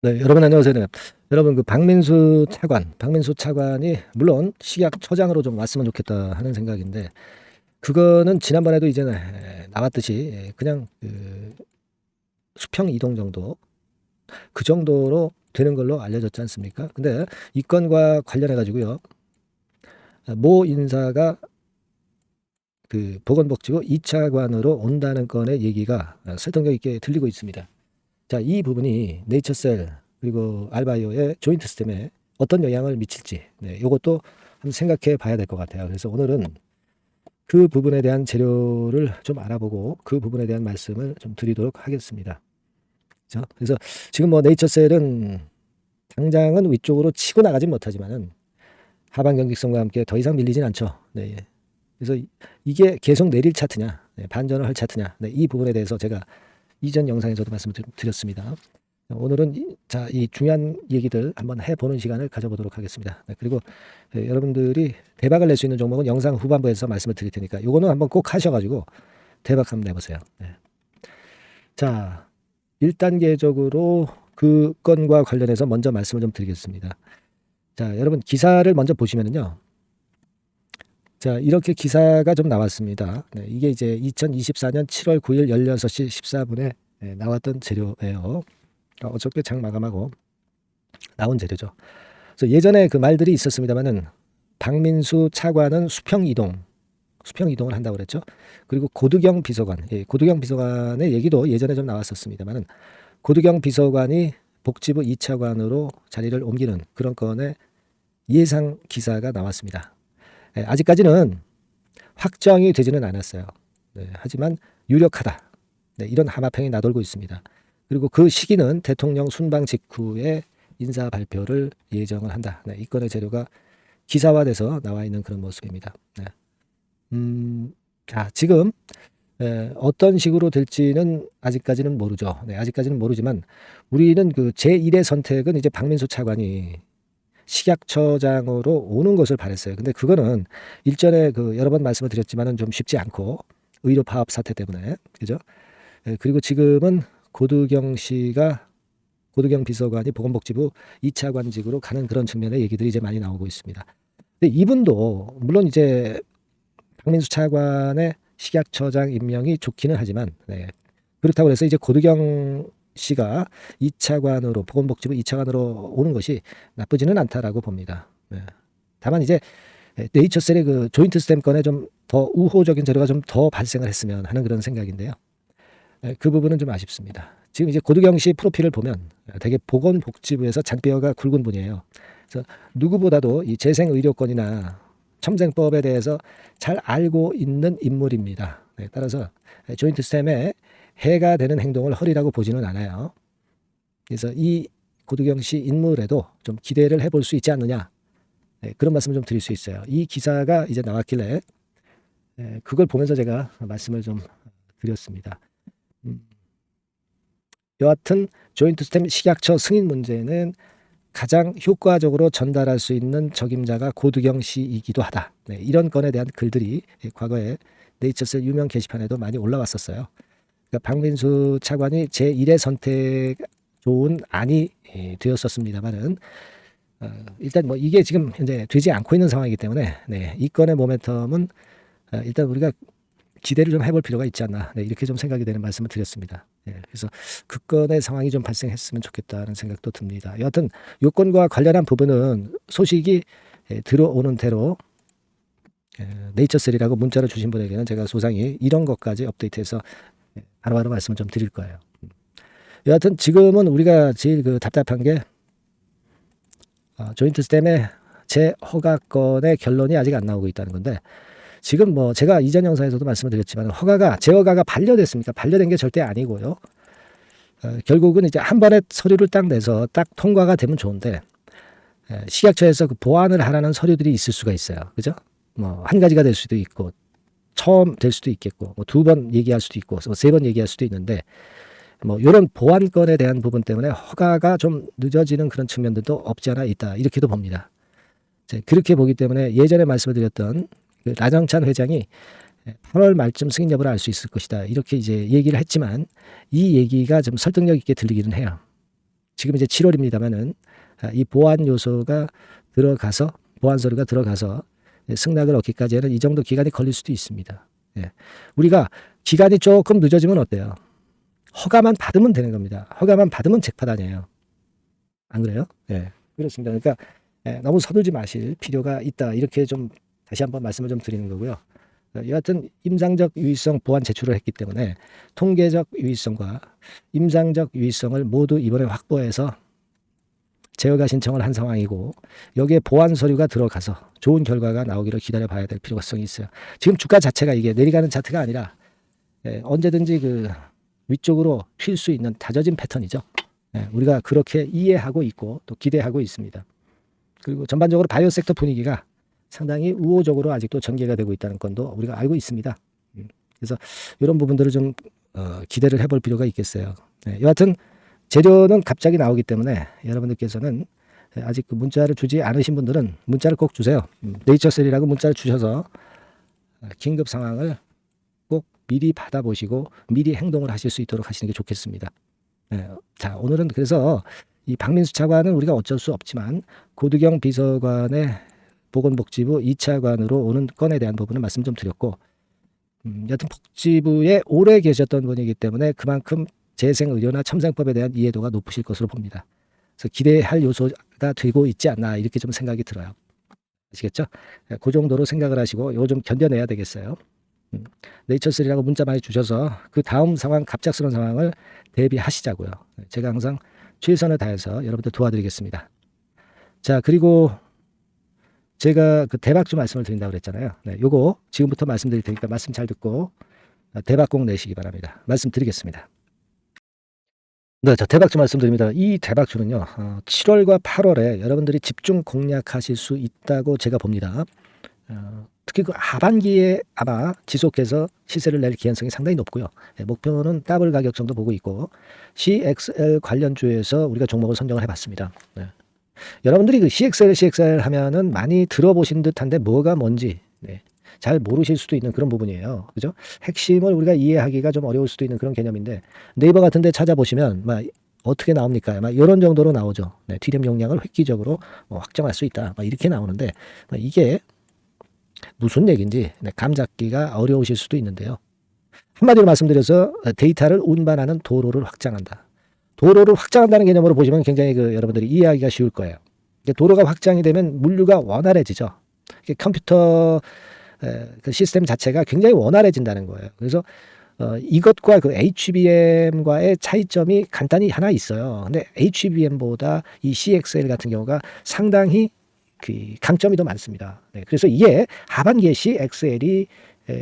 네, 여러분 안녕하세요. 네. 여러분 그 박민수 차관이 물론 식약처장으로 좀 왔으면 좋겠다 하는 생각인데 그거는 지난번에도 이제 나왔듯이 그냥 그 수평 이동 정도 그 정도로 되는 걸로 알려졌지 않습니까? 근데 이 건과 관련해 가지고요. 모 인사가 그 보건복지부 2차관으로 온다는 건의 얘기가 설득력 있게 들리고 있습니다. 자, 이 부분이 네이처셀 그리고 알바이오의 조인트 시스템에 어떤 영향을 미칠지, 이것도 한번 생각해 봐야 될 것 같아요. 그래서 오늘은 그 부분에 대한 재료를 좀 알아보고 그 부분에 대한 말씀을 좀 드리도록 하겠습니다. 그래서 지금 뭐 네이처셀은 당장은 위쪽으로 치고 나가진 못하지만은 하반 경직성과 함께 더 이상 밀리진 않죠. 네. 그래서 이게 계속 내릴 차트냐, 반전을 할 차트냐, 이 부분에 대해서 제가 이전 영상에서도 말씀을 드렸습니다. 오늘은 이 중요한 얘기들 한번 해보는 시간을 가져보도록 하겠습니다. 그리고 여러분들이 대박을 낼 수 있는 종목은 영상 후반부에서 말씀을 드릴 테니까 요거는 한번 꼭 하셔가지고 대박 한번 내보세요. 자, 1단계적으로 그 건과 관련해서 먼저 말씀을 좀 드리겠습니다. 자, 여러분 기사를 먼저 보시면은요. 자, 이렇게 기사가 좀 나왔습니다. 이게 이제 2024년 7월 9일 16시 14분에 나왔던 재료예요. 어저께 장 마감하고 나온 재료죠. 그래서 예전에 그 말들이 있었습니다만은 박민수 차관은 수평 이동을 한다고 그랬죠. 그리고 고두경 비서관, 고두경 비서관의 얘기도 예전에 좀 나왔었습니다만은 고두경 비서관이 복지부 2차관으로 자리를 옮기는 그런 건의 예상 기사가 나왔습니다. 아직까지는 확정이 되지는 않았어요. 하지만 유력하다. 이런 하마평이 나돌고 있습니다. 그리고 그 시기는 대통령 순방 직후에 인사 발표를 예정을 한다. 이 건의 재료가 기사화돼서 나와 있는 그런 모습입니다. 자, 지금 어떤 식으로 될지는 아직까지는 모르죠. 아직까지는 모르지만 우리는 그 제1의 선택은 이제 박민수 차관이 식약처장으로 오는 것을 바랬어요. 근데 그거는 일전에 그 여러 번 말씀을 드렸지만은 좀 쉽지 않고 의료 파업 사태 때문에 그죠? 그리고 지금은 고두경 비서관이 보건복지부 2차관직으로 가는 그런 측면의 얘기들이 이제 많이 나오고 있습니다. 근데 이분도 물론 이제 박민수 차관의 식약처장 임명이 좋기는 하지만 그렇다고 해서 이제 고두경 씨가 2차관으로 보건복지부 2차관으로 오는 것이 나쁘지는 않다라고 봅니다. 다만 이제 네이처셀의 그 조인트 스템 건에 좀 더 우호적인 재료가 좀 더 발생을 했으면 하는 그런 생각인데요. 그 부분은 좀 아쉽습니다. 지금 이제 고두경 씨 프로필을 보면 되게 보건복지부에서 잔뼈가 굵은 분이에요. 그래서 누구보다도 이 재생의료권이나 첨생법에 대해서 잘 알고 있는 인물입니다. 따라서 조인트 스템에 해가 되는 행동을 허리라고 보지는 않아요. 그래서 이 고두경 씨 인물에도 좀 기대를 해볼 수 있지 않느냐. 그런 말씀을 좀 드릴 수 있어요. 이 기사가 이제 나왔길래 그걸 보면서 제가 말씀을 좀 드렸습니다. 여하튼 조인트 스템 식약처 승인 문제는 가장 효과적으로 전달할 수 있는 적임자가 고두경 씨이기도 하다. 이런 건에 대한 글들이 과거에 네이처셀 유명 게시판에도 많이 올라왔었어요. 그러니까 박민수 차관이 제1의 선택 좋은 안이 되었었습니다만은 일단 뭐 이게 지금 현재 되지 않고 있는 상황이기 때문에 이 건의 모멘텀은 일단 우리가 기대를 좀 해볼 필요가 있지 않나 이렇게 좀 생각이 되는 말씀을 드렸습니다. 그래서 그 건의 상황이 좀 발생했으면 좋겠다는 생각도 듭니다. 여하튼 요건과 관련한 부분은 소식이 들어오는 대로 네이처셀이라고 문자를 주신 분에게는 제가 소상히 이런 것까지 업데이트해서 바로바로 말씀을 좀 드릴 거예요. 여하튼 지금은 우리가 제일 그 답답한 게 조인트 스템의 재허가건의 결론이 아직 안 나오고 있다는 건데 지금 뭐 제가 이전 영상에서도 말씀을 드렸지만 재허가가 반려됐습니까? 반려된 게 절대 아니고요. 결국은 이제 한 번에 서류를 딱 내서 딱 통과가 되면 좋은데 식약처에서 그 보완을 하라는 서류들이 있을 수가 있어요. 그죠? 뭐 한 가지가 될 수도 있고 처음 될 수도 있겠고 뭐 두 번 얘기할 수도 있고 세 번 얘기할 수도 있는데 뭐 이런 보완건에 대한 부분 때문에 허가가 좀 늦어지는 그런 측면들도 없지 않아 있다 이렇게도 봅니다. 그렇게 보기 때문에 예전에 말씀을 드렸던 그 나정찬 회장이 8월 말쯤 승인 여부를 알 수 있을 것이다 이렇게 이제 얘기를 했지만 이 얘기가 좀 설득력 있게 들리기는 해요. 지금 이제 7월입니다만은 이 보완 요소가 들어가서 보완 서류가 들어가서 승낙을 얻기까지는 이 정도 기간이 걸릴 수도 있습니다. 예. 우리가 기간이 조금 늦어지면 어때요? 허가만 받으면 되는 겁니다. 허가만 받으면 잭팟 아니에요. 안 그래요? 예. 그렇습니다. 그러니까 너무 서두르지 마실 필요가 있다. 이렇게 좀 다시 한번 말씀을 좀 드리는 거고요. 여하튼 임상적 유의성 보완 제출을 했기 때문에 통계적 유의성과 임상적 유의성을 모두 이번에 확보해서 제어가 신청을 한 상황이고 여기에 보완 서류가 들어가서 좋은 결과가 나오기를 기다려 봐야 될 필요성이 있어요. 지금 주가 자체가 이게 내려가는 차트가 아니라 언제든지 그 위쪽으로 튈 수 있는 다져진 패턴이죠. 우리가 그렇게 이해하고 있고 또 기대하고 있습니다. 그리고 전반적으로 바이오 섹터 분위기가 상당히 우호적으로 아직도 전개가 되고 있다는 건도 우리가 알고 있습니다. 그래서 이런 부분들을 좀 기대를 해볼 필요가 있겠어요. 여하튼 재료는 갑자기 나오기 때문에 여러분들께서는 아직 그 문자를 주지 않으신 분들은 문자를 꼭 주세요. 네이처셀이라고 문자를 주셔서 긴급 상황을 꼭 미리 받아보시고 미리 행동을 하실 수 있도록 하시는 게 좋겠습니다. 자, 오늘은 그래서 이 박민수 차관은 우리가 어쩔 수 없지만 고두경 비서관의 보건복지부 2차관으로 오는 건에 대한 부분은 말씀 좀 드렸고 여튼 복지부에 오래 계셨던 분이기 때문에 그만큼 재생의료나 첨생법에 대한 이해도가 높으실 것으로 봅니다. 그래서 기대할 요소가 되고 있지 않나 이렇게 좀 생각이 들어요. 아시겠죠? 그 정도로 생각을 하시고 이거 좀 견뎌내야 되겠어요. 네이처3라고 문자 많이 주셔서 그 다음 상황 갑작스러운 상황을 대비하시자고요. 제가 항상 최선을 다해서 여러분들 도와드리겠습니다. 자, 그리고 제가 그 대박주 말씀을 드린다고 그랬잖아요. 요거 지금부터 말씀드릴 테니까 말씀 잘 듣고 대박 꼭 내시기 바랍니다. 말씀드리겠습니다. 네, 자, 대박주 말씀드립니다. 이 대박주는요, 7월과 8월에 여러분들이 집중 공략하실 수 있다고 제가 봅니다. 특히 그 하반기에 아마 지속해서 시세를 낼 기한성이 상당히 높고요. 목표는 더블 가격 정도 보고 있고 CXL 관련주에서 우리가 종목을 선정을 해봤습니다. 여러분들이 그 CXL 하면은 많이 들어보신 듯한데 뭐가 뭔지 잘 모르실 수도 있는 그런 부분이에요. 그죠? 핵심을 우리가 이해하기가 좀 어려울 수도 있는 그런 개념인데 네이버 같은 데 찾아보시면 막 어떻게 나옵니까? 막 이런 정도로 나오죠. T램 용량을 획기적으로 확정할 수 있다. 막 이렇게 나오는데 이게 무슨 얘기인지 감 잡기가 어려우실 수도 있는데요. 한마디로 말씀드려서 데이터를 운반하는 도로를 확장한다. 도로를 확장한다는 개념으로 보시면 굉장히 여러분들이 이해하기가 쉬울 거예요. 도로가 확장이 되면 물류가 원활해지죠. 컴퓨터 그 시스템 자체가 굉장히 원활해진다는 거예요. 그래서 이것과 그 HBM과의 차이점이 간단히 하나 있어요. 근데 HBM보다 이 CXL 같은 경우가 상당히 그 강점이 더 많습니다. 그래서 이게 하반기에 CXL이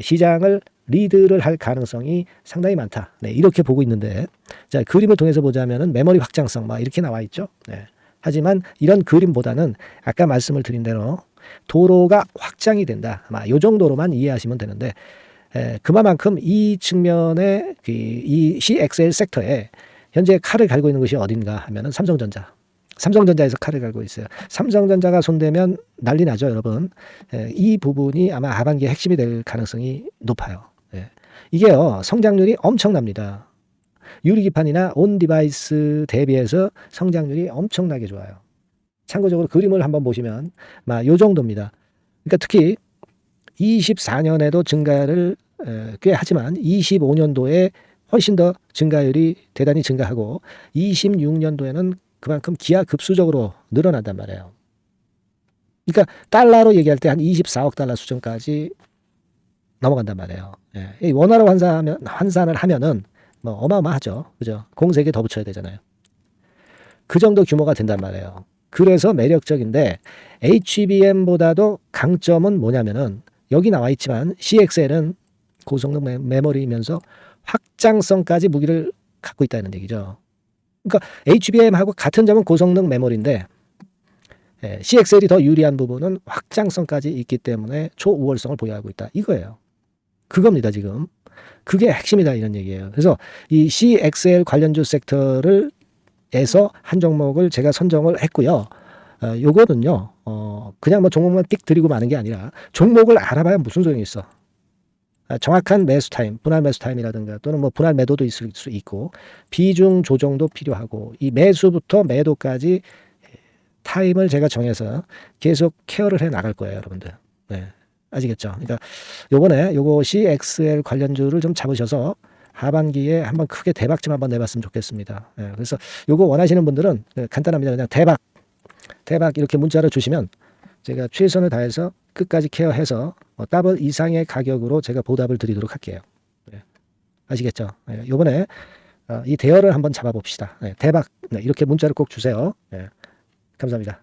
시장을 리드를 할 가능성이 상당히 많다. 이렇게 보고 있는데, 자, 그림을 통해서 보자면은 메모리 확장성 막 이렇게 나와 있죠. 하지만 이런 그림보다는 아까 말씀을 드린 대로 도로가 확장이 된다. 아마 이 정도로만 이해하시면 되는데, 그만큼 이 측면에 이 CXL 섹터에 현재 칼을 갈고 있는 것이 어딘가 하면은 삼성전자. 삼성전자에서 칼을 갈고 있어요. 삼성전자가 손대면 난리 나죠, 여러분. 이 부분이 아마 하반기에 핵심이 될 가능성이 높아요. 이게요, 성장률이 엄청납니다. 유리기판이나 온 디바이스 대비해서 성장률이 엄청나게 좋아요. 참고적으로 그림을 한번 보시면 요 정도입니다. 그러니까 특히 24년에도 증가를 꽤 하지만 25년도에 훨씬 더 증가율이 대단히 증가하고 26년도에는 그만큼 기하급수적으로 늘어난단 말이에요. 그러니까 달러로 얘기할 때 한 24억 달러 수준까지 넘어간단 말이에요. 원화로 환산을 하면은 어마어마하죠. 그죠? 공세에 더 붙여야 되잖아요. 그 정도 규모가 된단 말이에요. 그래서 매력적인데 HBM보다도 강점은 뭐냐면은 여기 나와 있지만 CXL은 고성능 메모리이면서 확장성까지 무기를 갖고 있다는 얘기죠. 그러니까 HBM하고 같은 점은 고성능 메모리인데 CXL이 더 유리한 부분은 확장성까지 있기 때문에 초우월성을 보유하고 있다. 이거예요. 그겁니다, 지금. 그게 핵심이다 이런 얘기예요. 그래서 이 CXL 관련주 섹터를 에서 한 종목을 제가 선정을 했고요. 요거는요. 그냥 종목만 띡 드리고 마는 게 아니라 종목을 알아봐야 무슨 소용이 있어. 정확한 매수 타임, 분할 매수 타임이라든가 또는 뭐 분할 매도도 있을 수 있고 비중 조정도 필요하고 이 매수부터 매도까지 타임을 제가 정해서 계속 케어를 해 나갈 거예요, 여러분들. 네. 아시겠죠? 그러니까 요번에 요것이 XL 관련주를 좀 잡으셔서 하반기에 한번 크게 대박 좀 한번 내봤으면 좋겠습니다. 예, 그래서 요거 원하시는 분들은 간단합니다. 그냥 대박 이렇게 문자를 주시면 제가 최선을 다해서 끝까지 케어해서 더블 이상의 가격으로 제가 보답을 드리도록 할게요. 예, 아시겠죠? 예, 요번에 이 대여를 한번 잡아봅시다. 예, 대박 이렇게 문자를 꼭 주세요. 예, 감사합니다.